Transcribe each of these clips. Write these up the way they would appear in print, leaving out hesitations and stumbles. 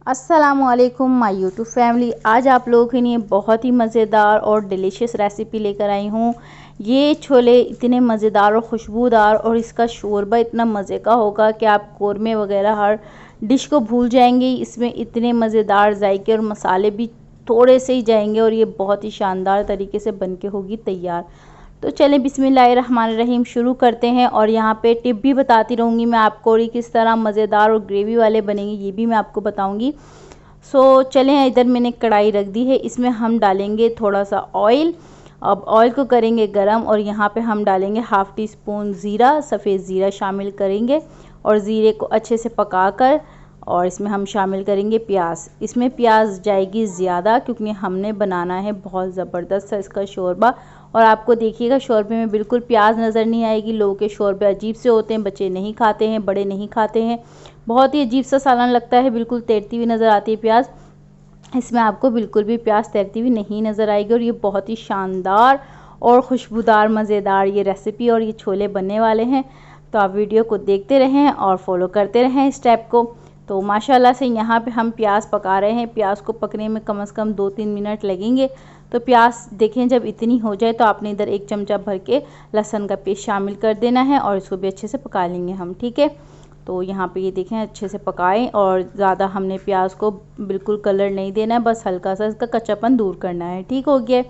अस्सलामुअलैकुम my YouTube family. आज आप लोगों के लिए बहुत ही मज़ेदार और डिलीशियस रेसिपी लेकर आई हूँ। ये छोले इतने मज़ेदार और खुशबूदार और इसका शोरबा इतना मज़े का होगा कि आप कौरमे वगैरह हर डिश को भूल जाएंगे। इसमें इतने मज़ेदार जायके और मसाले भी थोड़े से ही जाएंगे और ये बहुत ही शानदार तरीके से बन के होगी तैयार। तो चलें बिस्मिल्लाहिर्रहमानिर्रहीम शुरू करते हैं। और यहाँ पे टिप भी बताती रहूँगी मैं आपको, और किस तरह मज़ेदार और ग्रेवी वाले बनेंगे ये भी मैं आपको बताऊँगी। सो चलें, इधर मैंने कढ़ाई रख दी है, इसमें हम डालेंगे थोड़ा सा ऑयल। अब ऑयल को करेंगे गरम और यहाँ पे हम डालेंगे हाफ़ टी स्पून ज़ीरा, सफ़ेद ज़ीरा शामिल करेंगे और ज़ीरे को अच्छे से पकाकर और इसमें हम शामिल करेंगे प्याज। इसमें प्याज जाएगी ज़्यादा क्योंकि हमने बनाना है बहुत ज़बरदस्त है इसका शोरबा। और आपको देखिएगा शोरबे में बिल्कुल प्याज नज़र नहीं आएगी। लोगों के शोरबे अजीब से होते हैं, बच्चे नहीं खाते हैं, बड़े नहीं खाते हैं, बहुत ही अजीब सा सालन लगता है, बिल्कुल तैरती हुई नज़र आती है प्याज। इसमें आपको बिल्कुल भी प्याज तैरती हुई नहीं नज़र आएगी और ये बहुत ही शानदार और खुशबूदार मज़ेदार ये रेसिपी और ये छोले बनने वाले हैं। तो आप वीडियो को देखते रहें और फॉलो करते रहें इस स्टेप को। तो माशाल्लाह से यहाँ पे हम प्याज पका रहे हैं। प्याज को पकने में कम से कम 2-3 मिनट लगेंगे। तो प्याज देखें जब इतनी हो जाए तो आपने इधर 1 चमचा भर के लहसुन का पेस्ट शामिल कर देना है और इसको भी अच्छे से पका लेंगे हम, ठीक है। तो यहाँ पे ये देखें अच्छे से पकाएं और ज़्यादा हमने प्याज को बिल्कुल कलर नहीं देना है, बस हल्का सा इसका कच्चापन दूर करना है, ठीक हो गया।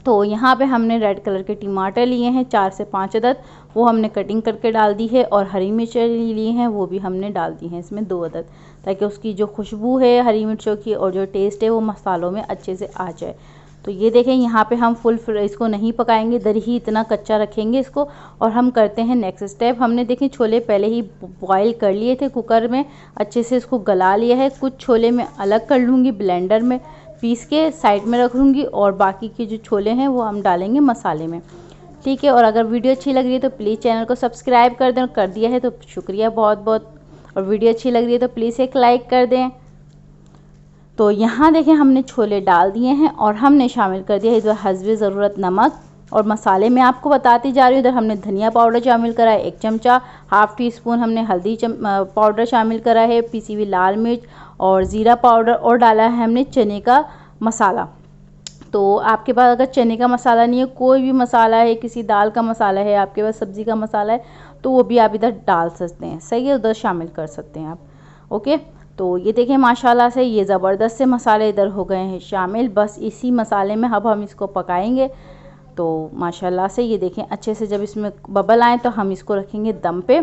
तो यहाँ पे हमने रेड कलर के टमाटर लिए हैं 4 से 5 अदद, वो हमने कटिंग करके डाल दी है। और हरी मिर्चें ली हैं, वो भी हमने डाल दी हैं इसमें 2 अदद, ताकि उसकी जो खुशबू है हरी मिर्चों की और जो टेस्ट है वो मसालों में अच्छे से आ जाए। तो ये देखें यहाँ पे हम फुल इसको नहीं पकाएंगे, दर ही इतना कच्चा रखेंगे इसको। और हम करते हैं नेक्स्ट स्टेप। हमने देखें छोले पहले ही बॉयल कर लिए थे कुकर में, अच्छे से इसको गला लिया है। कुछ छोले मैं अलग कर लूँगी, ब्लेंडर में पीस के साइड में रख लूँगी और बाकी के जो छोले हैं वो हम डालेंगे मसाले में, ठीक है। और अगर वीडियो अच्छी लग रही है तो प्लीज़ चैनल को सब्सक्राइब कर दें, और कर दिया है तो शुक्रिया बहुत बहुत। और वीडियो अच्छी लग रही है तो प्लीज़ एक लाइक कर दें। तो यहाँ देखें हमने छोले डाल दिए हैं और हमने शामिल कर दिया है इधर हस्बे ज़रूरत नमक। और मसाले में आपको बताती जा रही हूँ, इधर हमने धनिया पाउडर शामिल करा है 1 चमचा, हाफ़ टी स्पून हमने हल्दी पाउडर शामिल करा है, पिसी हुई लाल मिर्च और ज़ीरा पाउडर, और डाला है हमने चने का मसाला। तो आपके पास अगर चने का मसाला नहीं है, कोई भी मसाला है, किसी दाल का मसाला है, आपके पास सब्ज़ी का मसाला है, तो वो भी आप इधर डाल सकते हैं, सही है, उधर शामिल कर सकते हैं आप, ओके। तो ये देखें माशाल्लाह से ये ज़बरदस्त से मसाले इधर हो गए हैं शामिल। बस इसी मसाले में अब हम इसको पकाएंगे। तो माशाल्लाह से ये देखें अच्छे से जब इसमें बबल आए तो हम इसको रखेंगे दम पे,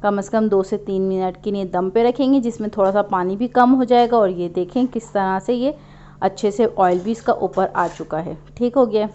कम से कम 2 से 3 मिनट के लिए दम पे रखेंगे, जिसमें थोड़ा सा पानी भी कम हो जाएगा। और ये देखें किस तरह से ये अच्छे से ऑयल भी इसका ऊपर आ चुका है, ठीक हो गया।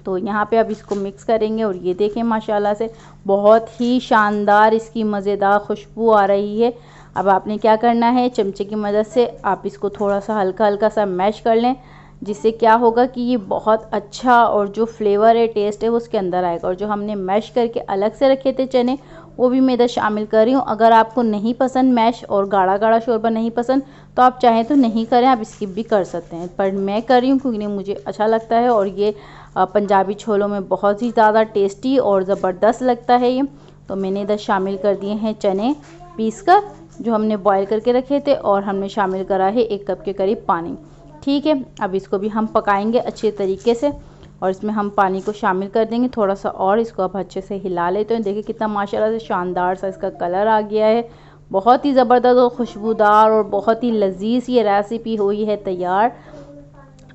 तो यहाँ पे अब इसको मिक्स करेंगे और ये देखें माशाल्लाह से बहुत ही शानदार इसकी मज़ेदार खुशबू आ रही है। अब आपने क्या करना है, चमचे की मदद से आप इसको थोड़ा सा हल्का हल्का सा मैश कर लें, जिससे क्या होगा कि ये बहुत अच्छा और जो फ्लेवर है, टेस्ट है, वो उसके अंदर आएगा। और जो हमने मैश करके अलग से रखे थे चने, वो भी मैं इधर शामिल कर रही हूँ। अगर आपको नहीं पसंद मैश और गाढ़ा गाढ़ा शोरबा नहीं पसंद तो आप चाहें तो नहीं करें, आप स्किप भी कर सकते हैं, पर मैं कर रही हूँ क्योंकि मुझे अच्छा लगता है। और ये पंजाबी छोलों में बहुत ही ज़्यादा टेस्टी और ज़बरदस्त लगता है ये। तो मैंने इधर शामिल कर दिए हैं चने पीस कर, जो हमने बॉईल करके रखे थे, और हमने शामिल करा है 1 कप के करीब पानी, ठीक है। अब इसको भी हम पकाएंगे अच्छे तरीके से और इसमें हम पानी को शामिल कर देंगे थोड़ा सा, और इसको अब अच्छे से हिला लेते हैं। देखिए कितना माशाल्लाह से शानदार सा इसका कलर आ गया है, बहुत ही ज़बरदस्त और खुशबूदार और बहुत ही लजीज ये रेसिपी हुई है तैयार।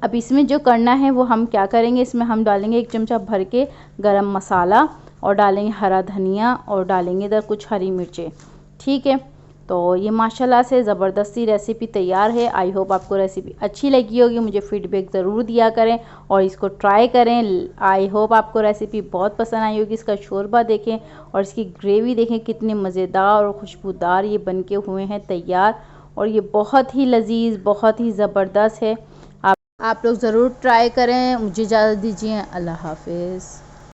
अब इसमें जो करना है वो हम क्या करेंगे, इसमें हम डालेंगे 1 चमचा भर के गरम मसाला और डालेंगे हरा धनिया और डालेंगे इधर कुछ हरी मिर्चें, ठीक है। तो ये माशाल्लाह से ज़बरदस्ती रेसिपी तैयार है। आई होप आपको रेसिपी अच्छी लगी होगी, मुझे फ़ीडबैक ज़रूर दिया करें और इसको ट्राई करें। आई होप आपको रेसिपी बहुत पसंद आई होगी। इसका शोरबा देखें और इसकी ग्रेवी देखें कितनी मज़ेदार और खुशबूदार ये बन के हुए हैं तैयार, और ये बहुत ही लजीज, बहुत ही ज़बरदस्त है। आप लोग ज़रूर ट्राई करें। मुझे इजाज़त दीजिए, अल्लाह हाफिज़।